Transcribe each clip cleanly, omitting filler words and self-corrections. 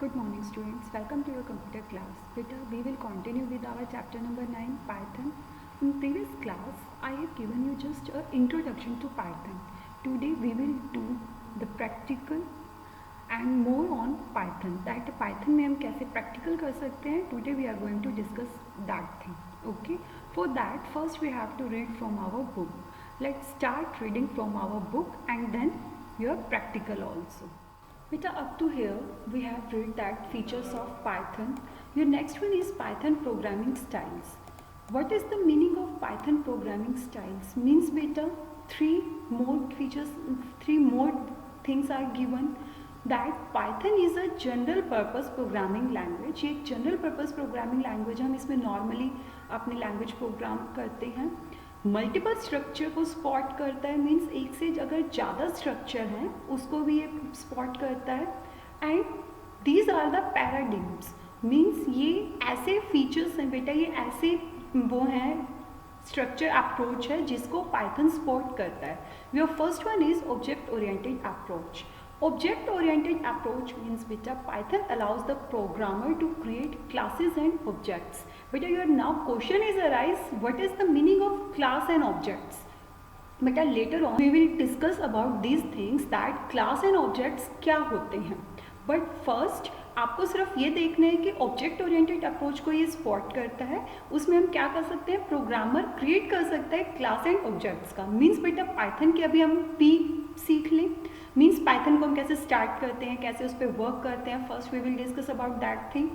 Good morning students, welcome to your computer class. Beta, we will continue with our chapter number 9 Python. In previous class, I have given you just an introduction to Python. Today we will do the practical and more on Python. That Python में हम कैसे practical कर सकते हैं. Today we are going to discuss that thing. Okay. For that, first we have to read from our book. Let's start reading from our book and then your practical also. Beta, up to here we have read that features of Python. Your next one is Python programming styles. What is the meaning of Python programming styles? Means beta, three more features, three more things are given. That Python is a general purpose programming language. ये एक general purpose programming language है. हम इसमें normally अपने language program करते हैं. Multiple structure को spot करता है, मीन्स एक से अगर ज़्यादा स्ट्रक्चर हैं उसको भी ये स्पॉट करता है. And these are the paradigms, means ये ऐसे फीचर्स हैं बेटा, ये ऐसे वो हैं स्ट्रक्चर अप्रोच है जिसको पाइथन सपोर्ट करता है. Your first one is object oriented approach. Object oriented approach means beta Python allows the programmer to create classes and objects. Beta, your now question is arise, what is the meaning of class and objects? Beta, later on we will discuss about these things that class and objects क्या होते हैं. But first आपको सिर्फ ये देखना है कि object oriented approach को ये स्पॉट करता है. उसमें हम क्या कर सकते हैं, प्रोग्रामर क्रिएट कर सकता है क्लास एंड ऑब्जेक्ट्स का. मीन्स बेटा पाइथन के अभी हम पी सीख लें. मीन्स पाइथन को हम कैसे स्टार्ट करते हैं, कैसे उस पर वर्क करते हैं. First we will discuss about that thing.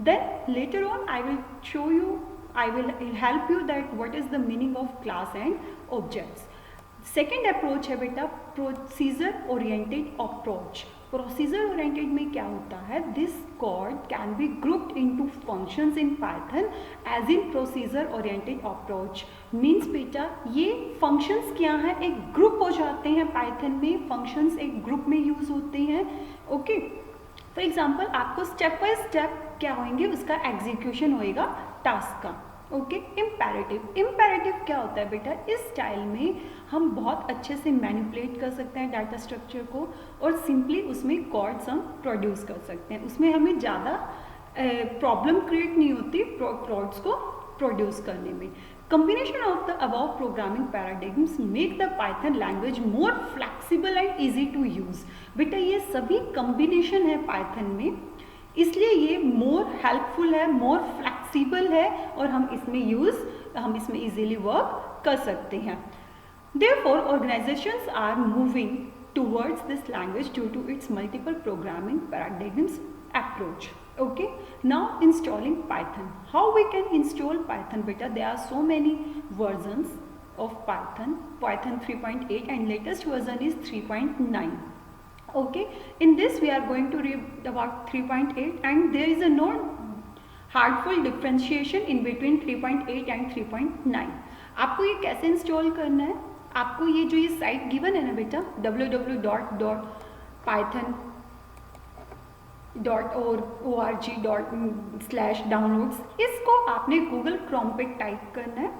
Then later on I will show you, I will help you that what is the meaning of class and objects. Second approach है बेटा procedure oriented approach. Procedure oriented में क्या होता है, this code can be grouped into functions in Python as in procedure oriented approach. Means बेटा ये functions क्या हैं, एक ग्रुप हो जाते हैं पाइथन में. फंक्शंस एक ग्रुप में यूज होते हैं. ओके, फॉर एग्जाम्पल आपको स्टेप बाय स्टेप क्या होंगे, उसका एग्जीक्यूशन होएगा टास्क का. ओके, इम्पेरेटिव क्या होता है बेटा, इस स्टाइल में हम बहुत अच्छे से मैनिपुलेट कर सकते हैं डाटा स्ट्रक्चर को और सिंपली उसमें कॉर्ड्स हम प्रोड्यूस कर सकते हैं. उसमें हमें ज़्यादा प्रॉब्लम क्रिएट नहीं होती कॉर्ड्स को प्रोड्यूस करने में. Combination of the above programming paradigms make the Python language more flexible and easy to use. बेटा ये सभी combination है Python में, इसलिए ये मोर हेल्पफुल है, मोर फ्लेक्सिबल है और हम इसमें इजीली वर्क कर सकते हैं. Therefore, organizations are moving towards this language due to its multiple programming paradigms approach. Okay, now installing Python. How we can install Python beta? There are so many versions of Python 3.8 and latest version is 3.9. Okay, in this we are going to read about 3.8 and there is a no hardful differentiation in between 3.8 and 3.9. आपको ये कैसे install करना है, आपको ये जो ये site given है ना बेटा www.python.org/downloads, इसको आपने गूगल क्रोम पे टाइप करना है.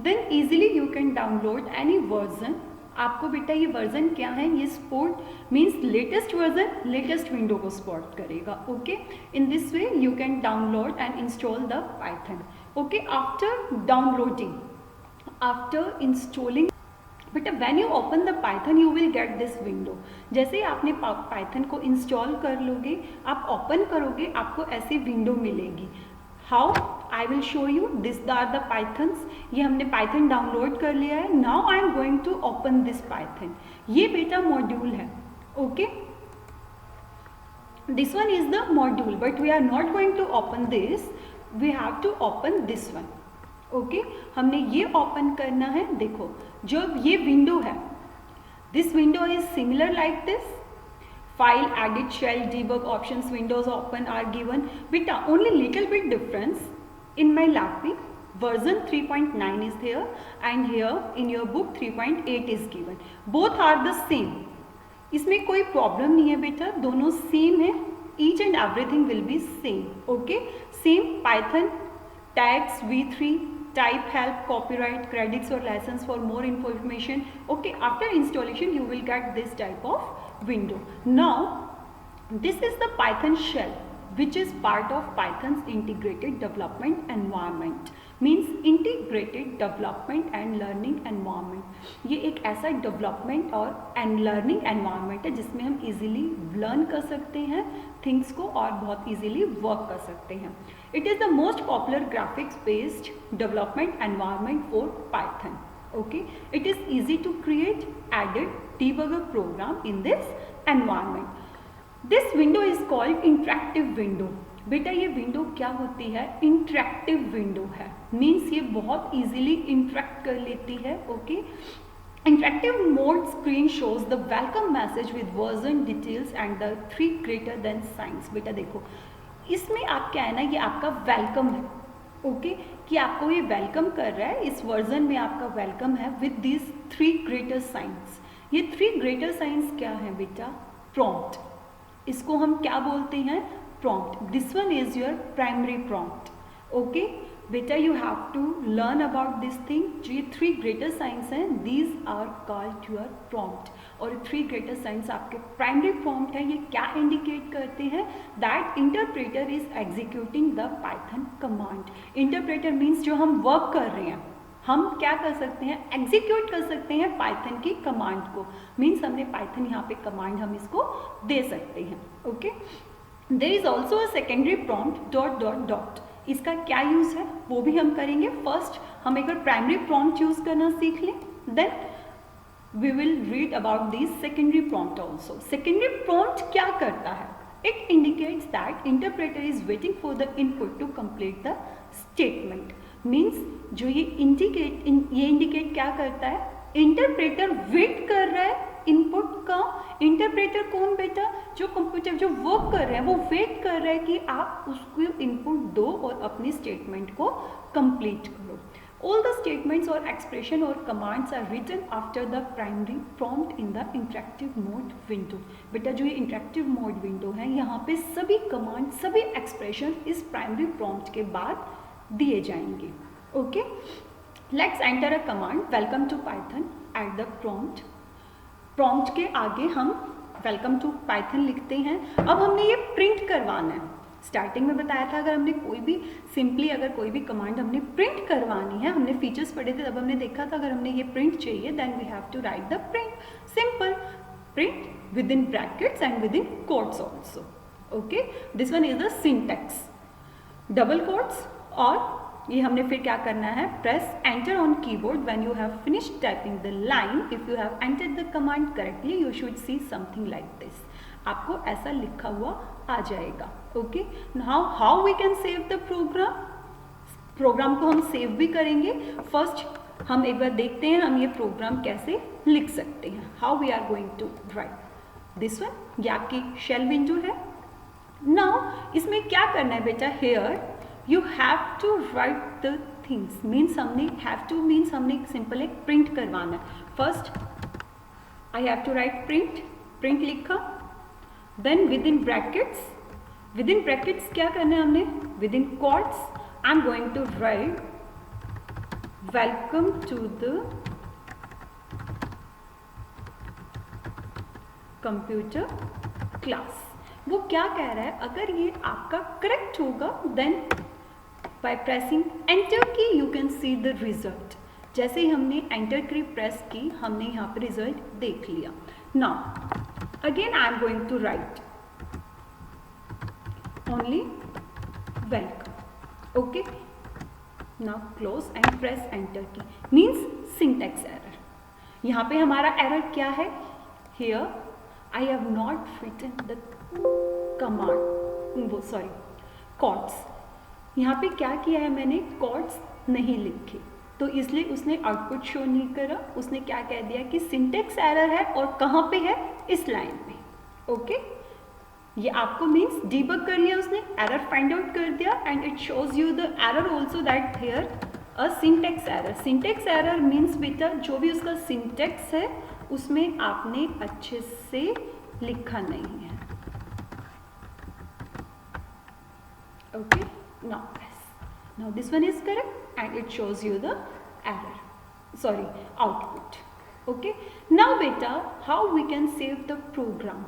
Then easily you can download any version. आपको बेटा ये वर्जन क्या है, ये support means latest version latest window को सपोर्ट करेगा. Okay, in this way you can download and install the Python. Okay, after downloading, after installing बेटा when you open the Python you will get this window. जैसे ही आपने Python को install कर लोगे, आप ओपन करोगे, आपको ऐसी विंडो मिलेगी. How, I will show you. This are the Pythons. ये हमने पाइथन डाउनलोड कर लिया है. Now I am going to open this Python. ये बेटा मॉड्यूल है. Okay, this one is the module but we are not going to open this, we have to open this one. Okay, हमने ये open करना है. देखो जो ये विंडो है, this window is similar like this. File, edit, shell, debug options, windows open are given. Beta, only little bit difference in my laptop. Version 3.9 is there and here in your book 3.8 is given. Both are the same. इसमें कोई problem नहीं है बेटा, दोनों same है. Each and everything will be same. Okay, same Python tags v3 type help copyright credits or license for more information. Okay, after installation you will get this type of window. Now this is the Python shell. which is part of Python's integrated development environment. Means integrated development and learning environment. ये एक ऐसा development और learning environment है जिसमें हम easily learn कर सकते हैं थिंग्स को और बहुत इजीली वर्क कर सकते हैं। It is the most popular graphics based development environment for Python. Okay, it is easy to create, edit, debug a program in this environment. This window is called interactive window. बेटा ये window क्या होती है? Interactive window है। Means ये बहुत easily interact कर लेती है। Okay, interactive mode screen shows the welcome message with version details and the 3 greater than science. बेटा देखो इसमें आप क्या है ना, ये आपका वेलकम है। ओके कि आपको ये वेलकम कर रहा है, इस वर्जन में आपका वेलकम है विद दिस 3 ग्रेटर साइंस। ये 3 ग्रेटर साइंस क्या है बेटा? प्रॉम्प्ट। इसको हम क्या बोलते हैं? Prompt. This one is your primary prompt. Okay बेटा you have to learn about this thing. जो ये 3 ग्रेटर साइंस हैं these are called your prompt. और 3 ग्रेटर साइंस आपके प्राइमरी प्रॉम्प्ट है। ये क्या इंडिकेट करते हैं? That interpreter is executing the Python command. Interpreter means जो हम वर्क कर रहे हैं, हम क्या कर सकते हैं? एग्जीक्यूट कर सकते हैं पाइथन की कमांड को। मीन्स हमने पाइथन यहाँ पे कमांड हम इसको दे सकते हैं। Okay, there is also a secondary prompt dot dot dot. इसका क्या यूज है वो भी हम करेंगे। फर्स्ट हम एक बार प्राइमरी प्रॉम्प्ट यूज करना सीख लें, then we will read about these secondary prompt also. Secondary prompt क्या करता है? It indicates that interpreter is waiting for the input to complete the statement. Means जो ये indicate क्या करता है? इंटरप्रेटर वेट कर रहा है इनपुट का। इंटरप्रेटर कौन बेटा? जो कंप्यूटर जो वर्क कर रहे हैं वो वेट कर रहा है कि आप उसको इनपुट दो और अपनी स्टेटमेंट को कंप्लीट करो। All the statements or expression or commands are written after the primary prompt in the interactive mode window. बेटा जो ये interactive mode window है यहाँ पे सभी कमांड सभी एक्सप्रेशन इस प्राइमरी प्रॉम्प्ट के बाद दिए जाएंगे। Okay, let's enter a command welcome to Python at the prompt. Prompt के आगे हम वेलकम टू पाइथन लिखते हैं। अब हमने ये प्रिंट करवाना है। स्टार्टिंग में बताया था अगर हमने कोई भी सिंपली अगर कोई भी कमांड हमने प्रिंट करवानी है, हमने फीचर्स पढ़े थे तब हमने देखा था अगर हमने ये प्रिंट चाहिए then we have to write the print. Simple print within brackets and within quotes also. Okay, this one is the syntax. Double quotes और ये हमने फिर क्या करना है? Press enter on keyboard when you have finished typing the line. If you have entered the command correctly you should see something like this. आपको ऐसा लिखा हुआ आ जाएगा। Okay, now how we can save the program. Program को हम save भी करेंगे। फर्स्ट हम एक बार देखते हैं हम ये प्रोग्राम कैसे लिख सकते हैं। How we are going to write this one. ये आपकी शेल विंडो है। नाउ इसमें क्या करना है बेटा? Here you have to write the things. Means हमने हैव टू मीन्स हमने सिंपल एक प्रिंट करवाना है। First I have to write print. Print लिखा, देन विद इन ब्रैकेट्स क्या करना है हमने? Within quotes I am going to write welcome to the computer class. वो क्या कह रहा है? अगर ये आपका करेक्ट होगा देन बाय प्रेसिंग एंटर की you can see the result. जैसे ही हमने एंटर की प्रेस की हमने यहाँ पे रिजल्ट देख लिया। Now again I am going to write only welcome. Okay, now close and press enter key means syntax error. यहाँ पे हमारा error क्या है? Here I have not written the command, वो sorry quotes। यहाँ पे क्या किया है मैंने? quotes नहीं लिखे तो इसलिए उसने आउटपुट शो नहीं करा। उसने क्या कह दिया कि सिंटेक्स एरर है और कहाँ पे है? इस लाइन में। ओके, ये आपको मीन्स डीबग कर लिया उसने, एरर फाइंड आउट कर दिया and it shows you the error also that here a syntax error. Syntax error means बेटा जो भी उसका सिंटेक्स है उसमें आपने अच्छे से लिखा नहीं है। Okay, now this one is correct and it shows you the error, sorry output. Okay, now बेटा how we can save the program.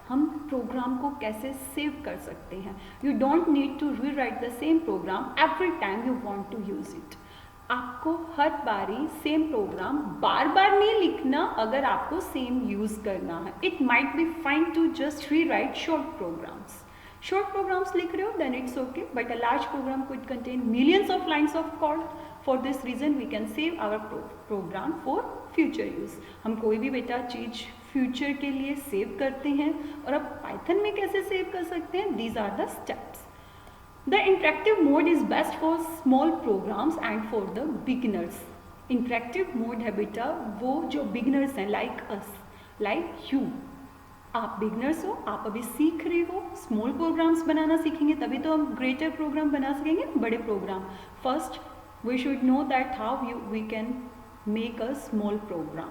हम प्रोग्राम को कैसे सेव कर सकते हैं. You don't need to rewrite the same program every time you want to use it. आपको हर बारी सेम प्रोग्राम बार बार नहीं लिखना अगर आपको सेम यूज करना है. It might be fine to just rewrite short programs. Short programs लिख रहे हो then it's okay, but a large program could contain millions of lines of code. For this reason we can save our program for future use. हम कोई भी बेटा चीज future के लिए सेव करते हैं. और अब पाइथन में कैसे सेव कर सकते हैं? These are the steps. The interactive mode is best for small programs and for the beginners. Interactive mode है बेटा वो जो beginners हैं, like us, like you. आप बिगनर्स हो, आप अभी सीख रहे हो, स्मॉल प्रोग्राम्स बनाना सीखेंगे तभी तो हम ग्रेटर प्रोग्राम बना सकेंगे, बड़े program. First we should know that how we can make a small program.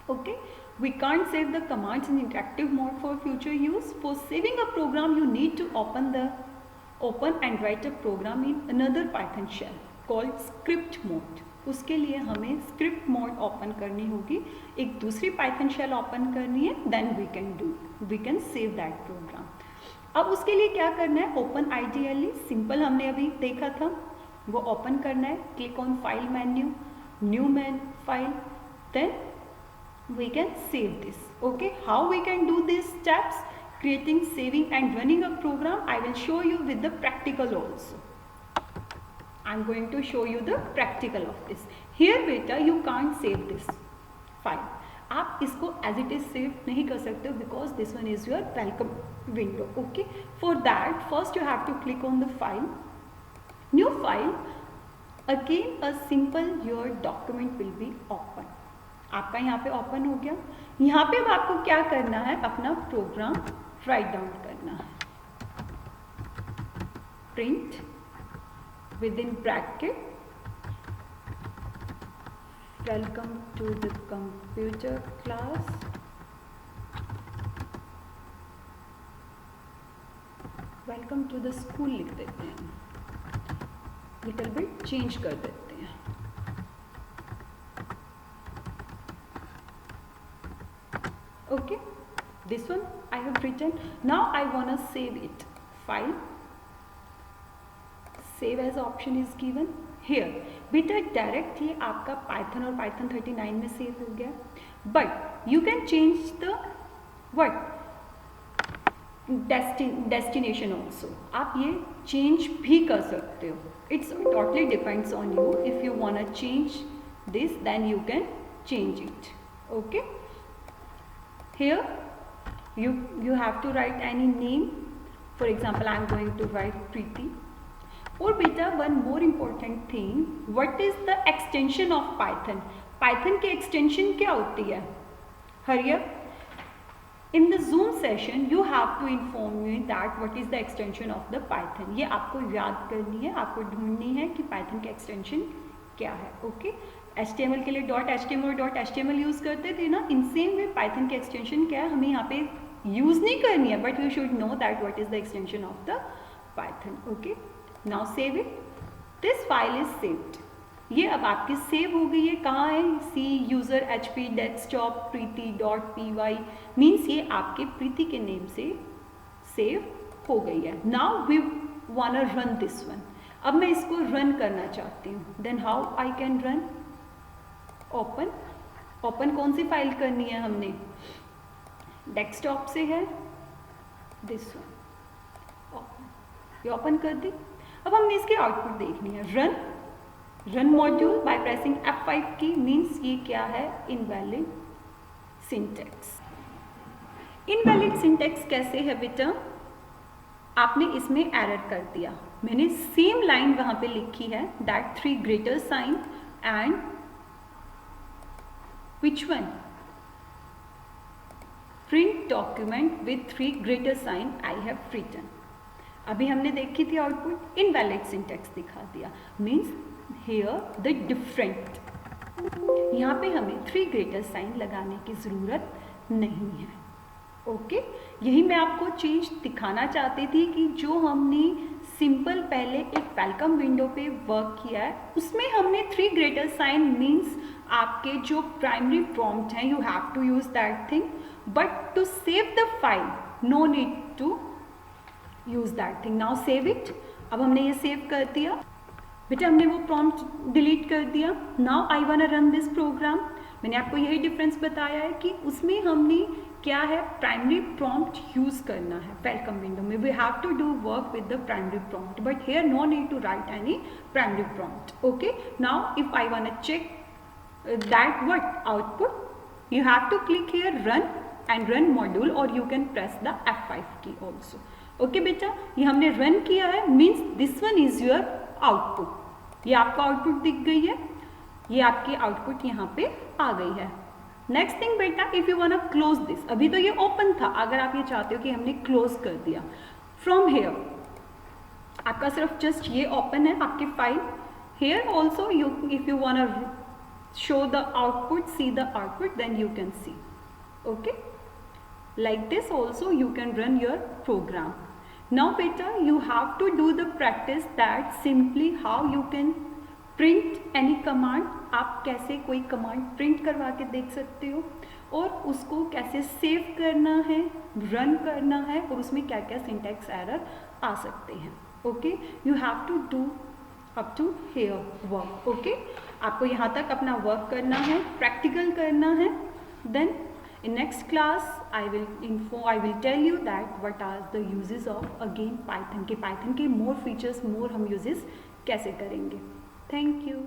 Okay, we can't save the commands in interactive mode for future use. For saving a program you need to open and write a program in another Python shell called script mode. उसके लिए हमें script mode open करनी होगी, एक दूसरी Python shell open करनी है, then we can save that program. अब उसके लिए क्या करना है? ओपन आइडियली सिंपल हमने अभी देखा था, वो ओपन करना है. Click on file menu, new file, then we can save this. Okay, how we can do this steps, creating, saving and running a program, I will show you with the practical also. I'm going to show you the practical of this. Here beta you can't save this file. आप इसको as it is save नहीं कर सकते because this one is your welcome window. Okay. For that first you have to click on the file, new file. Again a simple your document will be open. आपका यहाँ पे open हो गया. यहाँ पे अब आपको क्या करना है? अपना प्रोग्राम write down करना है. Print within bracket welcome to the computer class welcome to the school लिख देते हैं, little bit change कर देते हैं. Okay, this one I have written. Now I wanna save it. File, save as option is given here. बेटा direct ये आपका Python और पाइथन 39 में सेव हो गया, but you can change the destination also. आप ये चेंज भी कर सकते हो. It's totally depends on you. If you want change this then you can change it. Okay, here you have to write any name. For example, I am going to write Preeti. और बेटा one more important thing, what is the extension of Python. Python की extension क्या होती है? Hariya, in the Zoom session you have to inform me that what is the extension of the Python. ये आपको याद करनी है, आपको ढूंढनी है कि पाइथन की एक्सटेंशन क्या है. ओके, HTML के लिए .html और .html यूज करते थे ना, इन सेम वे पाइथन की एक्सटेंशन क्या है हमें यहाँ पे यूज नहीं करनी है, but you should know that what is the extension of the Python. Okay, now save it. This file is saved. ये अब आपकी सेव हो गई है. कहाँ है? C user HP desktop preeti.py means ये आपके प्रीति के नेम से सेव हो गई है. Now we wanna run this one. अब मैं इसको रन करना चाहती हूँ. Then how I can run? Open कौन सी फाइल करनी है हमने? डेस्कटॉप से है दिस वन. ये ओपन कर दी. अब हमने इसकी आउटपुट देखनी है. Run module by pressing F5 की मीन्स ये क्या है? Invalid syntax. इनवैलिड सिंटैक्स कैसे है बेटा? आपने इसमें एरर कर दिया. मैंने सेम लाइन वहां पे लिखी है that 3 greater sign and which one? Print document with 3 greater sign I have written. अभी हमने देखी थी आउटपुट, इनवैलिड सिंटैक्स दिखा दिया. Means here the different. यहाँ पे हमें 3 ग्रेटर साइन लगाने की ज़रूरत नहीं है. ओके, यही मैं आपको चेंज दिखाना चाहती थी कि जो हमने सिंपल पहले एक वेलकम विंडो पे वर्क किया है उसमें हमने 3 ग्रेटर साइन मीन्स आपके जो प्राइमरी प्रॉम्प्ट हैं you have to use that thing, but to save the file no need to use that thing. Now save it. अब हमने ये सेव कर दिया बेटा, हमने वो प्रॉम्प्ट डिलीट कर दिया. Now I want to run this program. मैंने आपको यही डिफरेंस बताया है कि उसमें हमने क्या है, प्राइमरी प्रॉम्प्ट यूज करना है. वेलकम विंडो में we have to do work with the primary prompt, but here no need to write any primary prompt. Okay, now if I want to check that what output, you have to click here run and run module, or you can press the F5 key also. Okay बेटा, ये हमने run किया है, means this one is your output. ये आपका output दिख गई है, ये आपकी आउटपुट यहाँ पे आ गई है. नेक्स्ट थिंग बेटा, if you want to close this, अभी तो ये ओपन था, अगर आप ये चाहते हो कि हमने क्लोज कर दिया, फ्रॉम हेयर आपका सिर्फ जस्ट ये ओपन है आपकी file. Here also you if you want to show the output, see the output, then you can see. Okay, like this also you can run your program. Now beta, you have to do the practice that simply how you can print any command. आप कैसे कोई command print करवा के देख सकते हो, और उसको कैसे सेव करना है, रन करना है, और उसमें क्या क्या सिंटैक्स एरर आ सकते हैं. Okay, you have to do up to here work. Okay, आपको यहाँ तक अपना वर्क करना है, प्रैक्टिकल करना है. Then in next class I will tell you that what are the uses of again Python के मोर फीचर्स, मोर हम यूजेस कैसे करेंगे. Thank you.